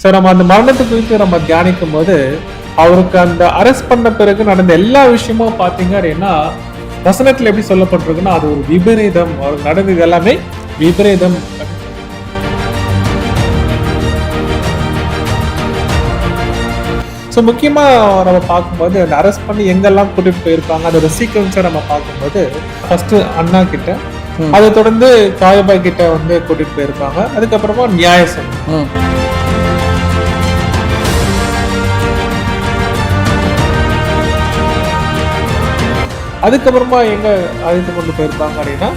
So நம்ம அந்த மரணத்தை குறித்து நம்ம தியானிக்கும் போது அவருக்கு அந்த அரெஸ்ட் பண்ண பிறகு நடந்த எல்லா விஷயமும் பார்த்தீங்க அப்படின்னா வசனத்தில் எப்படி சொல்லப்பட்டிருக்குன்னா அது ஒரு விபரீதம். அவருக்கு நடந்தது எல்லாமே விபரீதம். ஸோ முக்கியமாக நம்ம பார்க்கும்போது அந்த அரெஸ்ட் பண்ணி எங்கெல்லாம் கூட்டிட்டு போயிருப்பாங்க அதோட சீக்வன்ஸை நம்ம பார்க்கும்போது ஃபர்ஸ்ட் அண்ணா கிட்ட, அதை தொடர்ந்து காயபா கிட்ட வந்து கூட்டிட்டு போயிருப்பாங்க. அதுக்கப்புறமா நியாயசபை, அதுக்கப்புறமா எங்க அழைத்து கொண்டு போயிருப்பாங்க அப்படின்னா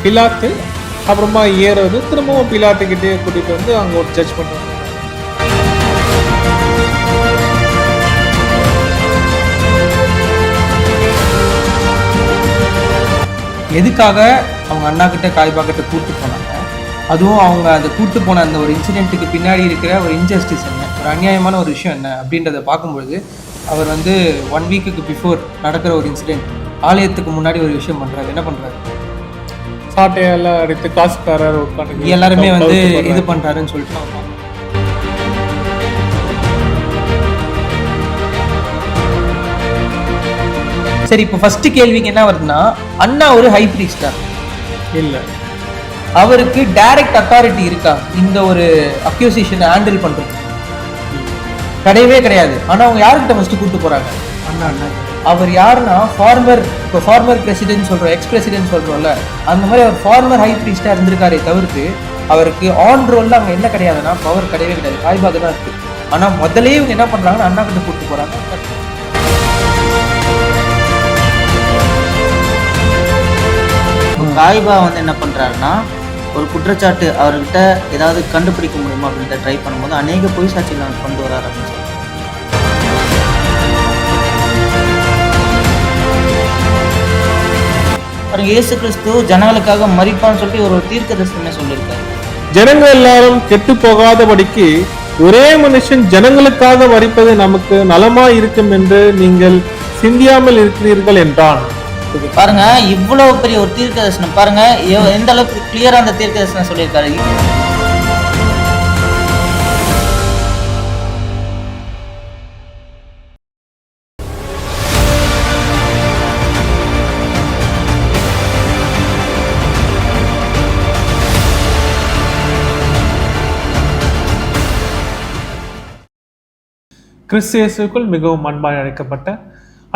பிலாத்து, அப்புறமா ஏறது, திரும்பவும் பிலாத்துக்கிட்டே கூட்டிட்டு வந்து அங்க ஒரு ஜட்ஜ் பண்ணுவாங்க. எதுக்காக அவங்க அண்ணா கிட்ட காய்பா கிட்ட கூப்பிட்டு போனாங்க, அதுவும் அவங்க அதை கூப்பிட்டு போன அந்த ஒரு இன்சிடென்ட்டுக்கு பின்னாடி இருக்கிற ஒரு இன்ஜஸ்டிஸ் என்ன, ஒரு அநியாயமான ஒரு விஷயம் என்ன அப்படின்றத பார்க்கும்பொழுது அவர் வந்து 1 வீக்குக்கு பிஃபோர் நடக்கிற ஒரு இன்சிடென்ட், ஆலயத்துக்கு முன்னாடி ஒரு விஷயம் பண்ணுறாரு. என்ன பண்ணுறாரு? சாட்டையெல்லாம் அடித்து காசுக்காரர் உட்காந்து எல்லாருமே வந்து இது பண்ணுறாருன்னு சொல்லிட்டு சரி. இப்போ ஃபர்ஸ்ட் கேள்விக்கு என்ன வருதுன்னா, அண்ணா ஒரு ஹை பிரீஸ்டா? இல்லை. அவருக்கு டைரக்ட் அத்தாரிட்டி இருக்கா இந்த ஒரு அக்யூசியேஷனை ஹேண்டில் பண்றது? கிடையவே கிடையாது. ஆனா அவங்க யாருக்கிட்ட ஃபர்ஸ்ட் கூப்பிட்டு போறாங்க? அண்ணா. அவர் யாருன்னா ஃபார்மர் பிரசிடென்ட் சொல்றோம், எக்ஸ் பிரசிடென்ட் சொல்றோம்ல, அந்த மாதிரி அவர் ஃபார்மர் ஹை பிரீஸ்டா இருந்திருக்காரே தவிர்த்து அவருக்கு ஆன் ரோல்ல அங்க என்ன கிடையாதுன்னா பவர் கிடையவே கிடையாது, காய்பாக தான் இருக்கு. ஆனா முதலே இவங்க என்ன பண்றாங்கன்னா அண்ணா கிட்ட கூப்பிட்டு போறாங்க. காய்பா வந்து என்ன பண்ணுறாருன்னா, ஒரு குற்றச்சாட்டு அவர்கிட்ட ஏதாவது கண்டுபிடிக்க முடியுமா அப்படின்ட்டு ட்ரை பண்ணும்போது அநேக பொய் சாட்சிகள் கொண்டு வராரு அப்படின்னு சொல்லி. பாருங்க, இயேசு கிறிஸ்து ஜனங்களுக்காக மரிப்பான்னு சொல்லிட்டு ஒரு தீர்க்கதரிசனமே சொல்லியிருக்காரு. ஜனங்கள் எல்லாரும் கெட்டு போகாதபடிக்கு ஒரே மனுஷன் ஜனங்களுக்காக மரிப்பது நமக்கு நலமா இருக்கும் என்று நீங்கள் சிந்தியாமல் இருக்கிறீர்கள் என்றான். பாருங்க, இவ்வளவு பெரிய ஒரு தீர்க்க தரிசனம் பாருங்க, எந்த அளவுக்கு கிளியரா அந்த தீர்க்க தரிசனம் சொல்லியிருக்காரு. கிறிஸ்து இயேசுவுக்குள் மிகவும் அன்பாய் அழைக்கப்பட்ட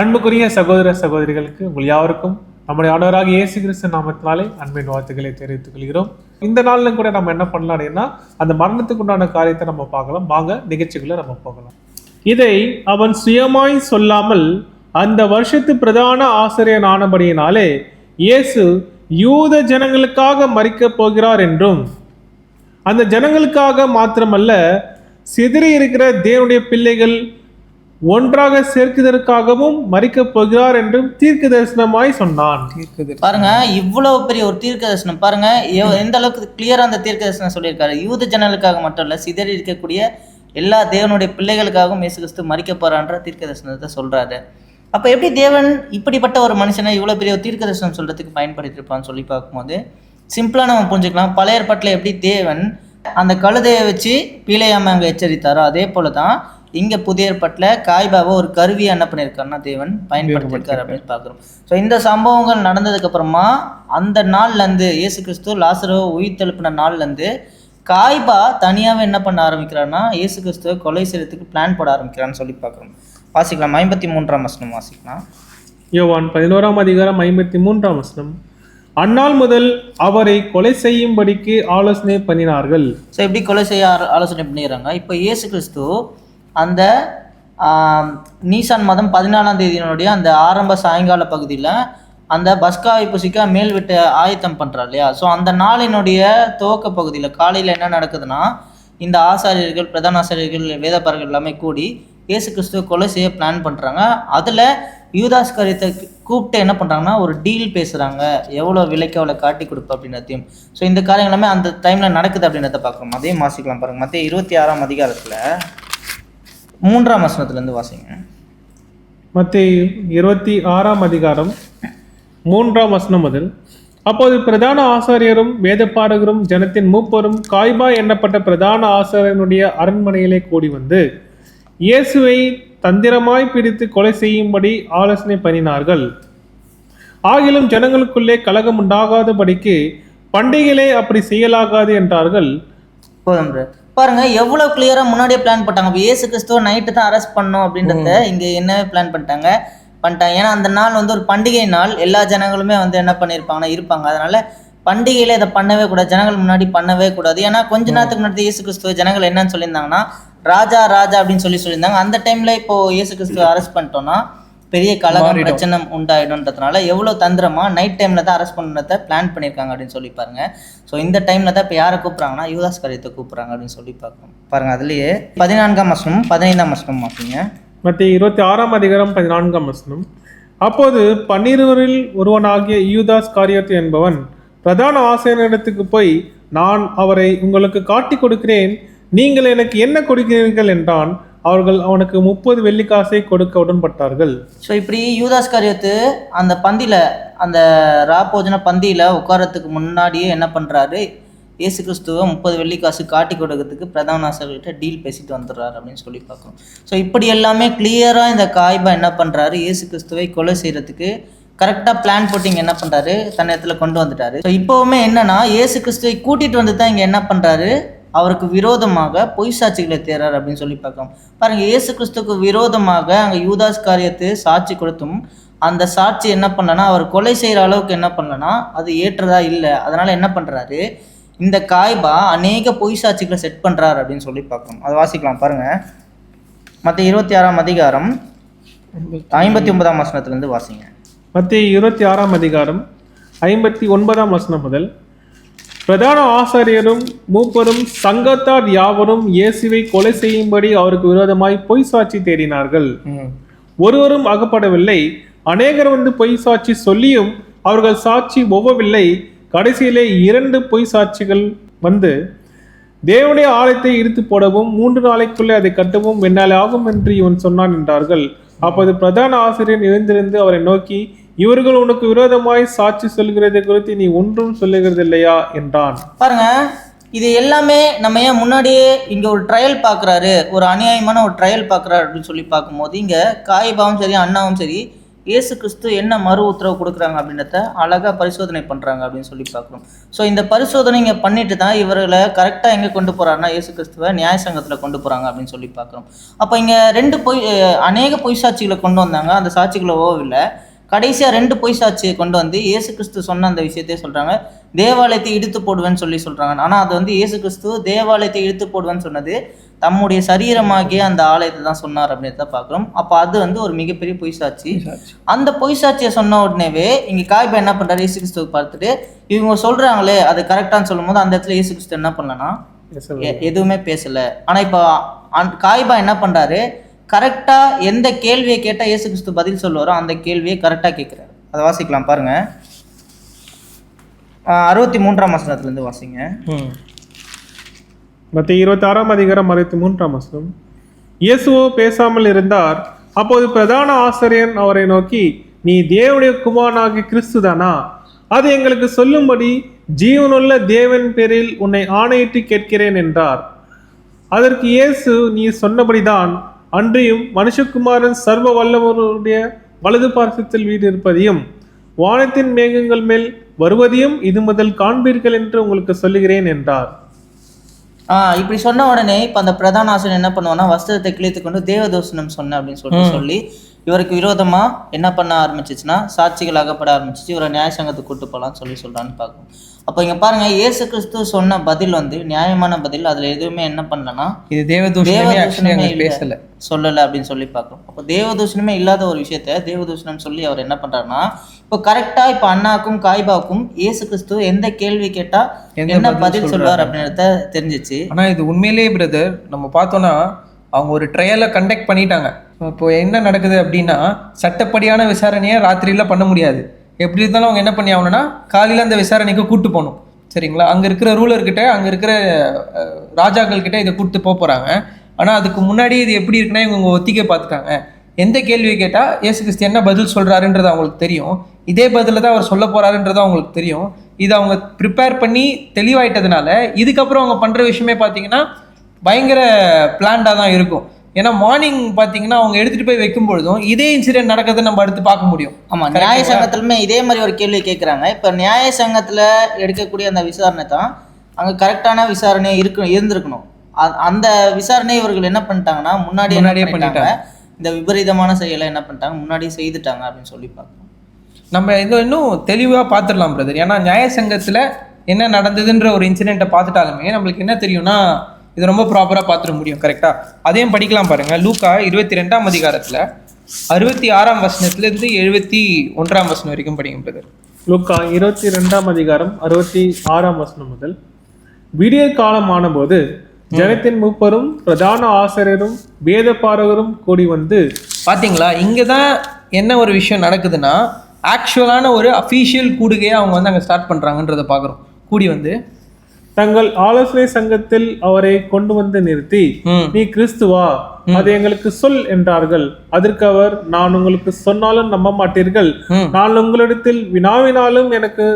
அன்புக்குரிய சகோதர சகோதரிகளுக்கு உங்கள் யாருக்கும் நம்முடைய ஆண்டவராக இயேசு கிறிஸ்து நாமத்தினாலே அன்பின் வாழ்த்துக்களை தெரிவித்துக் கொள்கிறோம். இந்த நாள்ல கூட நம்ம என்ன பண்ணலாம் அப்படின்னா அந்த மரணத்துக்கு உண்டான காரியத்தை நம்ம பார்க்கலாம். வாங்க நிகழ்ச்சிக்குள்ள நம்ம போகலாம். இதை அவன் சுயமாய் சொல்லாமல் அந்த வருஷத்து பிரதான ஆசிரியன் ஆனபடியினாலே இயேசு யூத ஜனங்களுக்காக மரிக்கப் போகிறார் என்றும், அந்த ஜனங்களுக்காக மாத்திரமல்ல சிதறி இருக்கிற தேவனுடைய பிள்ளைகள் ஒன்றாக சேர்க்குதற்காகவும் மரிக்கப் போகிறார் என்றும் தீர்க்க தரிசனமாய் சொன்னான். பாருங்க, இவ்வளவு பெரிய ஒரு தீர்க்க தரிசனம் பாருங்க, எந்த அளவுக்கு கிளியரா அந்த தீர்க்க தரிசனம் சொல்லியிருக்காரு. யூத ஜனங்களுக்காக மட்டும் இல்ல, சிதறி இருக்கக்கூடிய எல்லா தேவனுடைய பிள்ளைகளுக்காகவும் இயேசு கிறிஸ்து மரிக்க போறான்ற தீர்க்க தரிசனத்தை சொல்றாரு. அப்ப எப்படி தேவன் இப்படிப்பட்ட ஒரு மனுஷனை இவ்வளவு பெரிய ஒரு தீர்க்க தரிசனம் சொல்றதுக்கு பயன்படுத்திருப்பான்னு சொல்லி பார்க்கும்போது சிம்பிளா நம்ம புரிஞ்சுக்கலாம். பழைய ஏற்பாட்டில் எப்படி தேவன் அந்த கழுதையை வச்சு பீலையாம அங்கே எச்சரித்தாரோ அதே போலதான் இங்க புதிய ஏற்பாட்டில் காய்பாவை ஒரு கருவியை என்ன பண்ணியிருக்காருன்னா தேவன் பயன்படுத்தியிருக்காரு அப்படின்னு பார்க்குறோம். ஸோ இந்த சம்பவங்கள் நடந்ததுக்கு அப்புறமா அந்த நாள்லேருந்து இயேசு கிறிஸ்து லாசருவை உயிர்த்தெழுப்பின நாள்லேருந்து காய்பா தனியாகவே என்ன பண்ண ஆரம்பிக்கிறான்னா இயேசு கிறிஸ்துவை கொலை செய்யறதுக்கு பிளான் போட ஆரம்பிக்கிறான்னு சொல்லி பார்க்குறோம். வாசிக்கலாம், 53ஆம் வசனம் வாசிக்கலாம். யோவான் 11ஆம் அதிகாரம் 53ஆம் வசனம். அந்நாள் முதல் அவரை கொலை செய்யும்படிக்கு ஆலோசனை பண்ணினார்கள். ஸோ எப்படி கொலை செய்ய ஆலோசனை பண்ணிடுறாங்க? இப்போ இயேசு கிறிஸ்து அந்த நீசான் மாதம் 14ஆம் தேதியினுடைய அந்த ஆரம்ப சாயங்கால பகுதியில் அந்த பஸ்காவை புசிக்க மேல் விட்டு ஆயத்தம் பண்ணுறார் இல்லையா? ஸோ அந்த நாளினுடைய துவக்க பகுதியில் காலையில் என்ன நடக்குதுன்னா இந்த ஆசாரியர்கள், பிரதான ஆசாரியர்கள், வேதப்பாரர்கள் எல்லாமே கூடி இயேசு கிறிஸ்துவை கொலை செய்ய பிளான் பண்ணுறாங்க. அதில் யூதாஸ் காரியத்தை கூப்பிட்டு என்ன பண்ணுறாங்கன்னா ஒரு டீல் பேசுகிறாங்க, எவ்வளோ விலைக்கு அவளை காட்டி கொடுப்போம் அப்படின்றதையும். ஸோ இந்த காரியம் எல்லாமே அந்த டைமில் நடக்குது அப்படின்றத பார்க்குறோம். அதையும் வாசிக்கலாம் பாருங்கள். மத்திய 26ஆம் அதிகாரத்தில் 3ஆம் வசனத்துலேருந்து வாசிங்க. மத்திய 26ஆம் அதிகாரம் 3ஆம் வசனம் முதல். அப்போது பிரதான ஆசாரியரும் வேதபாரகரும் ஜனத்தின் மூப்பரும் காய்பா எண்ணப்பட்ட பிரதான ஆசாரியனுடைய அரண்மனையிலே கூடி வந்து இயேசுவை தந்திரமாய் பிடித்து கொலை செய்யும்படி ஆலோசனை பண்ணினார்கள். ஆகிலும் ஜனங்களுக்குள்ளே கலகம் உண்டாகாதபடிக்கு பண்டிகையிலே அப்படி செய்யலாகாது என்றார்கள். போதும் bro. பாருங்க எவ்வளவு கிளியரா முன்னாடியே பிளான் பண்ணிட்டாங்க. இப்போ இயேசு கிறிஸ்துவ நைட்டு தான் அரெஸ்ட் பண்ணோம் அப்படின்றத இங்க என்ன பிளான் பண்ணிட்டாங்க. ஏன்னா அந்த நாள் வந்து ஒரு பண்டிகை நாள், எல்லா ஜனங்களுமே வந்து என்ன பண்ணியிருப்பாங்கன்னா இருப்பாங்க. அதனால பண்டிகையில இதை பண்ணவே கூடாது, ஜனங்கள் முன்னாடி பண்ணவே கூடாது. ஏன்னா கொஞ்ச நேரத்துக்கு முன்னாடி இயேசு கிறிஸ்துவ ஜனங்கள் என்னன்னு சொல்லியிருந்தாங்கன்னா ராஜா ராஜா அப்படின்னு சொல்லியிருந்தாங்க. அந்த டைம்ல இப்போ இயேசு கிறிஸ்துவ அரெஸ்ட் பண்ணிட்டோம்னா பெரிய கலகம் பிரச்சனை உண்டாயிடும்ன்றதுனால எவ்வளவு தந்திரமா நைட் டைம்ல தான் அரெஸ்ட் பண்ணதை பிளான் பண்ணியிருக்காங்க அப்படின்னு சொல்லி பாருங்க. ஸோ இந்த டைம்ல தான் இப்போ யாரை கூப்பிட்றாங்கன்னா யூதாஸ் காரியத்தை கூப்பிட்றாங்க அப்படின்னு சொல்லி பார்க்கணும். பாருங்க அதுலயே 14ஆம் வசனம் 15ஆம் வசனம் மாட்டீங்க. மத்திய 26ஆம் அதிகாரம் 14ஆம் வசனம். அப்போது 12 ஒருவனாகிய யூதாஸ் காரியத்து என்பவன் பிரதான ஆசாரியனிடத்துக்கு போய், நான் அவரை உங்களுக்கு காட்டி கொடுக்கிறேன், நீங்கள் எனக்கு என்ன கொடுக்கிறீர்கள் என்றான். அவர்கள் அவனுக்கு 30 வெள்ளிக்காசை கொடுக்க உடன்பட்டார்கள். ஸோ இப்படி யூதாஸ் காரியத்து அந்த பந்தியில், அந்த ராபோஜன பந்தியில் உட்காரத்துக்கு முன்னாடியே என்ன பண்ணுறாரு, இயேசு கிறிஸ்துவை 30 வெள்ளிக்காசு காட்டி கொடுக்கறதுக்கு பிரதான ஆசாரியர்கிட்ட டீல் பேசிட்டு வந்துடுறாரு அப்படின்னு சொல்லி பார்க்குறோம். ஸோ இப்படி எல்லாமே கிளியராக இந்த காய்பா என்ன பண்ணுறாரு, இயேசு கிறிஸ்துவை கொலை செய்கிறதுக்கு கரெக்டாக பிளான் போட்டு இங்கே என்ன பண்ணுறாரு, தன் இடத்துல கொண்டு வந்துட்டாரு. ஸோ இப்போவுமே என்னன்னா இயேசு கிறிஸ்துவை கூட்டிகிட்டு வந்து தான் இங்கே என்ன பண்ணுறாரு, அவருக்கு விரோதமாக பொய் சாட்சிகளை தேர்றாரு அப்படின்னு சொல்லி பார்க்கலாம். பாருங்க இயேசு கிறிஸ்துக்கு விரோதமாக அங்கே யூதாஸ் காரியத்து சாட்சி கொடுத்தும் அந்த சாட்சி என்ன பண்ணலன்னா அவர் கொலை செய்கிற அளவுக்கு என்ன பண்ணலன்னா அது ஏற்றதா இல்லை. அதனால என்ன பண்ணுறாரு, இந்த காய்பா அநேக பொய் சாட்சிகளை செட் பண்ணுறாரு அப்படின்னு சொல்லி பார்க்கணும். அதை வாசிக்கலாம் பாருங்க. மத்திய 26ஆம் அதிகாரம் 59ஆம் வசனத்திலிருந்து வாசிங்க. மத்திய 26ஆம் அதிகாரம் 59ஆம் வசனம் முதல். பிரதான ஆசாரியரும் மூப்பரும் சங்கத்தார் யாவரும் இயேசுவை கொலை செய்யும்படி அவருக்கு விரோதமாய் பொய் சாட்சி தேடினார்கள். ஒருவரும் அகப்படவில்லை. அநேகர் வந்து பொய் சாட்சி சொல்லியும் அவர்கள் சாட்சி ஒவ்வவில்லை. கடைசியிலே 2 பொய் சாட்சிகள் வந்து தேவனுடைய ஆலயத்தை இடித்து போடவும் 3 நாளைக்குள்ளே அதை கட்டவும் என்னால் ஆகும் என்று இவன் சொன்னான் என்றார்கள். அப்போது பிரதான ஆசிரியர் எழுந்திருந்து அவரை நோக்கி, இவர்கள் உனக்கு விரோதமாய் சாட்சி சொல்கிறதை குறித்து நீ ஒன்றும் சொல்லுகிறது இல்லையா என்றான். பாருங்க இது எல்லாமே நம்ம ஏன் முன்னாடியே இங்க ஒரு ட்ரையல் பார்க்குறாரு, ஒரு அநியாயமான ஒரு ட்ரையல் பார்க்குறாரு அப்படின்னு சொல்லி பார்க்கும்போது இங்க காய்பாவும் சரி அண்ணாவும் சரி இயேசு கிறிஸ்து என்ன மறு உத்தரவு கொடுக்குறாங்க அப்படின்றத அழகாக பரிசோதனை பண்ணுறாங்க அப்படின்னு சொல்லி பார்க்குறோம். ஸோ இந்த பரிசோதனை இங்கே பண்ணிட்டு தான் இவர்களை கரெக்டாக எங்கே கொண்டு போகிறாருன்னா இயேசு கிறிஸ்துவை நியாய சங்கத்தில் கொண்டு போகிறாங்க அப்படின்னு சொல்லி பார்க்குறோம். அப்போ இங்கே அநேக பொய் சாட்சிகளை கொண்டு வந்தாங்க, அந்த சாட்சிகளை ஓவில்லை. கடைசியாக 2 பொய் சாட்சியை கொண்டு வந்து இயேசு கிறிஸ்து சொன்ன அந்த விஷயத்தையே சொல்கிறாங்க, தேவாலயத்தை இழுத்து போடுவேன்னு சொல்கிறாங்க. ஆனால் அது வந்து இயேசு கிறிஸ்து தேவாலயத்தை இழுத்து போடுவேன்னு சொன்னது தம்முடைய சரீரமாகிய அந்த ஆலயத்தை தான் சொன்னார் அப்படின்னு தான் பார்க்குறோம். அப்போ அது வந்து ஒரு மிகப்பெரிய பொய் சாட்சி. அந்த பொய் சாட்சியை சொன்ன உடனேவே இங்கே காய்பா என்ன பண்ணுறாரு, இயேசு கிறிஸ்துவை பார்த்துட்டு இவங்க சொல்கிறாங்களே அது கரெக்டானு சொல்லும் போது அந்த இடத்துல இயேசு கிறிஸ்து என்ன பண்ணலன்னா எதுவுமே பேசலை. ஆனால் இப்போ காய்பா என்ன பண்ணுறாரு, கரெக்டாக எந்த கேள்வியை கேட்டால் இயேசு கிறிஸ்து பதில் சொல்லுவாரோ அந்த கேள்வியை கரெக்டாக கேட்குறாரு. அதை வாசிக்கலாம் பாருங்க. 63ஆம் வசனத்துலேருந்து வாசிங்க. மத்திய 26ஆம் அதிகாரம் 63ஆம் வசனம். இயேசுவோ பேசாமல் இருந்தார். அப்போது பிரதான ஆசாரியன் அவரை நோக்கி, நீ தேவனுடைய குமாரனாகிய கிறிஸ்து தானா? அது எங்களுக்கு சொல்லும்படி ஜீவனுள்ள தேவன் பேரில் உன்னை ஆணையிட்டு கேட்கிறேன் என்றார். அதற்கு இயேசு, நீ சொன்னபடிதான், அன்றியும் மனுஷகுமாரன் சர்வ வல்லவருடைய வலது பார்சத்தில் வீடு இருப்பதையும் வானத்தின் மேகங்கள் மேல் வருவதையும் இது முதல் காண்பீர்கள் என்று உங்களுக்கு சொல்லுகிறேன் என்றார். இப்படி சொன்ன உடனே இப்போ அந்த பிரதான ஆசிரியர் என்ன பண்ணுவான்னா வஸ்திரத்தை கிழித்து கொண்டு தேவதூஷணம் சொன்ன அப்படின்னு சொல்லி இவருக்கு விரோதமா என்ன பண்ண ஆரம்பிச்சிச்சுன்னா சாட்சிகள் அகப்பட ஆரம்பிச்சிச்சு. இவரை நியாய சங்கத்துக்கு கூட்டு போகலான்னு சொல்றான்னு பார்க்கணும். அப்போ இங்க பாருங்க இயேசு கிறிஸ்து சொன்ன பதில் வந்து நியாயமான பதில். அதுல எதுவுமே என்ன பண்ணலன்னா இது தேவதூஷணமே பேசல சொல்லலை அப்படின்னு சொல்லி பார்க்கணும். அப்போ தேவதூஷணமே இல்லாத ஒரு விஷயத்த தேவதூஷணம் சொல்லி அவர் என்ன பண்றாருன்னா இப்போ கரெக்டா இப்போ அண்ணாக்கும் காய்பாவுக்கும் இயேசு கிறிஸ்து எந்த கேள்வி கேட்டா என்ன பதில் சொல்லுவார் அப்படின்றத தெரிஞ்சிச்சு. ஆனா இது உண்மையிலேயே பிரதர் நம்ம பார்த்தோம்னா அவங்க ஒரு ட்ரையலை கண்டக்ட் பண்ணிட்டாங்க. இப்போ என்ன நடக்குது அப்படின்னா சட்டப்படியான விசாரணையை ராத்திரியில் பண்ண முடியாது. எப்படி இருந்தாலும் அவங்க என்ன பண்ணி ஆகணும்னா காலையில் அந்த விசாரணைக்கு கூப்பிட்டு போகணும். சரிங்களா? அங்கே இருக்கிற ரூலர்கிட்ட அங்கே இருக்கிற ராஜாக்கள்கிட்ட இதை கூப்பிட்டு போகிறாங்க. ஆனால் அதுக்கு முன்னாடி இது எப்படி இருக்குன்னா இவங்க ஒத்திகை பார்த்துட்டாங்க. எந்த கேள்வியை கேட்டால் இயேசு கிறிஸ்து என்ன பதில் சொல்கிறாருன்றது அவங்களுக்கு தெரியும். இதே பதில தான் அவர் சொல்ல போகிறாருன்றது அவங்களுக்கு தெரியும். இதை அவங்க ப்ரிப்பேர் பண்ணி தெளிவாயிட்டதுனால இதுக்கப்புறம் அவங்க பண்ணுற விஷயமே பார்த்தீங்கன்னா பயங்கர பிளான்டாக தான் இருக்கும். ஏன்னா மார்னிங் பார்த்தீங்கன்னா அவங்க எடுத்துகிட்டு போய் வைக்கும் பொழுதும் இதே இன்சிடென்ட் நடக்கிறத நம்ம அடுத்து பார்க்க முடியும். ஆமாம், நியாய சங்கத்திலுமே இதே மாதிரி ஒரு கேள்வி கேட்குறாங்க. இப்போ நியாய சங்கத்தில் எடுக்கக்கூடிய அந்த விசாரணை தான் அங்கே கரெக்டான விசாரணையாக இருந்திருக்கணும். அந்த விசாரணை இவர்கள் என்ன பண்ணிட்டாங்கன்னா முன்னாடியே பண்ணிட்டாங்க. இந்த விபரீதமான செயலை என்ன பண்ணிட்டாங்க, முன்னாடியே செய்துட்டாங்க அப்படின்னு சொல்லி பார்க்கணும். நம்ம இதை இன்னும் தெளிவாக பார்த்துடலாம் பிரதர். ஏன்னா நியாய சங்கத்தில் என்ன நடந்ததுன்ற ஒரு இன்சிடெண்ட்டை பார்த்துட்டாலுமே நம்மளுக்கு என்ன தெரியும்னா இது ரொம்ப ப்ராப்பராக பார்த்துட முடியும். கரெக்டாக அதையும் படிக்கலாம் பாருங்கள். லூக்கா 22ஆம் அதிகாரத்தில் 66ஆம் வசனத்துலேருந்து 71ஆம் வசனம் வரைக்கும் படிக்கும் பிரதர். லூக்கா 22ஆம் அதிகாரம் 66ஆம் வசனம் முதல். விடிய காலம் ஆனபோது ஜனத்தின் மூப்பரும் பிரதான ஆசிரியரும் வேத பாரகரும் கூடி வந்து. பார்த்தீங்களா, இங்கே தான் என்ன ஒரு விஷயம் நடக்குதுன்னா ஆக்சுவலான ஒரு அஃபீஷியல் கூடுகையை அவங்க வந்து அங்கே ஸ்டார்ட் பண்ணுறாங்கன்றதை பார்க்குறோம். கூடி வந்து தங்கள் ஆலோசனை சங்கத்தில் அவரை கொண்டு வந்து நிறுத்தி, நீ கிறிஸ்துவா, அது எங்களுக்கு சொல் என்றார்கள். அதற்கு அவர், நான் உங்களுக்கு சொன்னாலும் நம்ப மாட்டீர்கள், நான் உங்களிடத்தில் வினாவினாலும் எனக்கு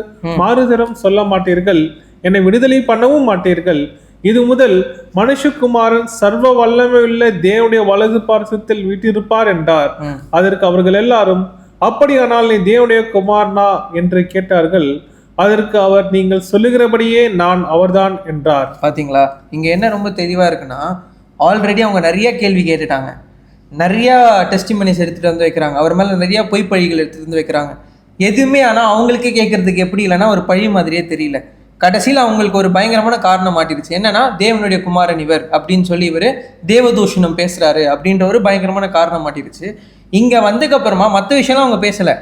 மாறுதரம் சொல்ல மாட்டீர்கள், என்னை விடுதலை பண்ணவும் மாட்டீர்கள். இது முதல் மனுஷகுமாரன் சர்வ வல்லமையுள்ள தேவனுடைய வலது பார்சத்தில் வீட்டிருப்பார் என்றார். அதற்கு அவர்கள் எல்லாரும், அப்படியானால் நீ தேவனுடைய குமாரனா என்று கேட்டார்கள். அதற்கு அவர், நீங்கள் சொல்லுகிறபடியே நான் அவர்தான் என்றார். பார்த்தீங்களா, இங்கே என்ன ரொம்ப தெளிவாக இருக்குன்னா ஆல்ரெடி அவங்க நிறைய கேள்வி கேட்டுட்டாங்க, நிறையா டெஸ்டிமனிஸ் எடுத்துகிட்டு வந்து வைக்கிறாங்க, அவர் மேலே நிறையா பொய்ப்பழிகள் எடுத்துகிட்டு வந்து வைக்கிறாங்க. எதுவுமே ஆனால் அவங்களுக்கே கேட்கறதுக்கு எப்படி இல்லைன்னா ஒரு பழி மாதிரியே தெரியல. கடைசியில் அவங்களுக்கு ஒரு பயங்கரமான காரணம் மாட்டிருச்சு. என்னன்னா தேவனுடைய குமாரன் இவர் அப்படின்னு சொல்லி இவர் தேவதூஷணம் பேசுகிறாரு அப்படின்ற ஒரு பயங்கரமான காரணம் மாட்டிருச்சு. இங்கே வந்ததுக்கப்புறமா மற்ற விஷயம்லாம் அவங்க பேசலை.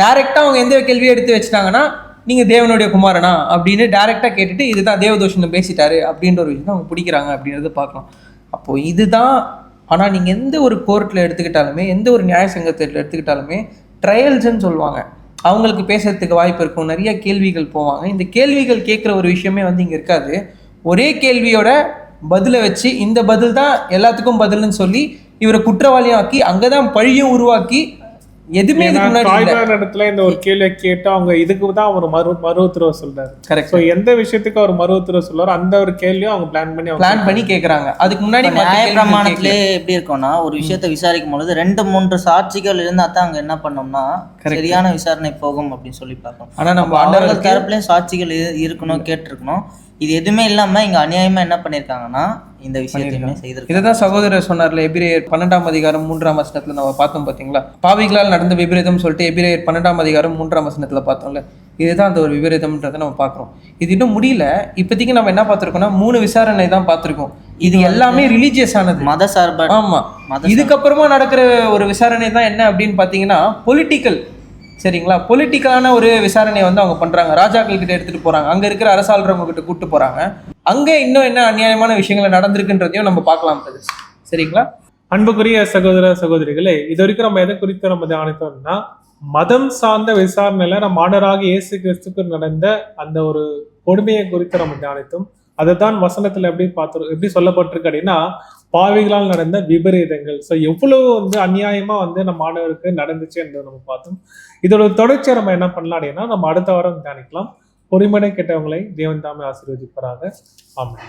டைரெக்டாக அவங்க எந்த கேள்வியை எடுத்து வச்சுட்டாங்கன்னா நீங்கள் தேவனுடைய குமாரனா அப்படின்னு டைரெக்டாக கேட்டுட்டு இதுதான் தேவதூஷணம் பேசிட்டாரு அப்படின்ற ஒரு விஷயம் அவங்க பிடிக்கிறாங்க அப்படின்றத பார்க்கலாம். அப்போது இதுதான். ஆனால் நீங்கள் எந்த ஒரு கோர்ட்டில் எடுத்துக்கிட்டாலுமே, எந்த ஒரு நியாய சங்கத்தில் எடுத்துக்கிட்டாலுமே ட்ரையல்ஸ்ன்னு சொல்லுவாங்க. அவங்களுக்கு பேசுறதுக்கு வாய்ப்பு இருக்கும், நிறைய கேள்விகள் போவாங்க. இந்த கேள்விகள் கேட்குற ஒரு விஷயமே வந்து இங்கே இருக்காது. ஒரே கேள்வியோட பதிலை வச்சு இந்த பதில் தான் எல்லாத்துக்கும் பதில்னு சொல்லி இவரை குற்றவாளியும் ஆக்கி அங்கே தான் பழியும் உருவாக்கி எதுவுமே இடத்துல இந்த ஒரு கேள்வியை கேட்டு அவங்க இதுக்கு தான் அவர் மறு உத்தரவு சொல்றாரு. கரெக்ட். ஸோ எந்த விஷயத்துக்கு அவர் மறு உத்தரவு சொல்றாரு அந்த ஒரு கேள்வியும் அவங்க பிளான் பண்ணி கேட்கறாங்க. அதுக்கு முன்னாடி நியாய பிரமாணத்திலே எப்படி இருக்கும்னா ஒரு விஷயத்தை விசாரிக்கும் பொழுது 2-3 சாட்சிகள் இருந்தா தான் அங்க என்ன பண்ணோம்னா சரியான விசாரணை போகும் அப்படின்னு சொல்லி பார்க்கணும். ஆனா நம்ம அவர்கள் தரப்புலயும் சாட்சிகள் இருக்கணும், கேட்டிருக்கணும். இது எதுவுமே இல்லாம இங்க அநியாயமா என்ன பண்ணிருக்காங்கன்னா இந்த விஷயத்தையுமே செய்திருக்காங்க. இதுதான் சகோதரர் சொன்னார்ல, எபிரேயர் 12ஆம் அதிகாரம் 3ஆம் வசனத்துல நம்ம பார்த்தோம் பார்த்தீங்களா, பாவிகளால் நடந்த விபரீதம் சொல்லிட்டு எபிரேயர் 12ஆம் அதிகாரம் 3ஆம் வசனத்துல பார்த்தோம்ல. இதுதான் அந்த ஒரு விபரீதம்ன்றதை நம்ம பார்க்குறோம். இது இன்னும் முடியல. இப்போதைக்கு நம்ம என்ன பார்த்துருக்கோம்னா 3 விசாரணை தான் பார்த்துருக்கோம். இது எல்லாமே ரிலீஜியஸ் ஆனது, மத சார்பா. ஆமா, இதுக்கப்புறமா நடக்கிற ஒரு விசாரணை தான் என்ன அப்படின்னு பார்த்தீங்கன்னா பொலிட்டிக்கல். சரிங்களா, பொலிட்டிக்கலான ஒரு விசாரணையை வந்து அவங்க பண்றாங்க. ராஜாக்கள் கிட்ட எடுத்துட்டு போறாங்க, அங்க இருக்கிற அரசாளுறவங்க கிட்ட கூப்பிட்டு போறாங்க. அங்க இன்னும் என்ன அநியாயமான விஷயங்கள் நடந்திருக்குன்றதையும் நம்ம பார்க்கலாம். சரிங்களா, அன்புக்குரிய சகோதர சகோதரிகளே, இது வரைக்கும் நம்ம எதை குறித்து நம்ம தியானித்தோம்னா மதம் சார்ந்த விசாரணையில நம்ம ஆண்டவராக இயேசு கிறிஸ்துக்கு நடந்த அந்த ஒரு கொடுமையை குறித்து நம்ம தியானித்தோம். அதைத்தான் வசனத்துல எப்படி சொல்லப்பட்டிருக்கு அப்படின்னா பாவிகளால் நடந்த விபரீதங்கள். ஸோ எவ்வளவு வந்து அநியாயமா வந்து நம்ம மாணவருக்கு நடந்துச்சு என்று நம்ம பார்த்தோம். இதோட தொடர்ச்சியை நம்ம என்ன பண்ணலாம் அப்படின்னா நம்ம அடுத்த வாரம் தியானிக்கலாம். பொறுமையை கேட்டவங்களை தேவன் தாமே ஆசீர்வதிப்பாராக. ஆமென்.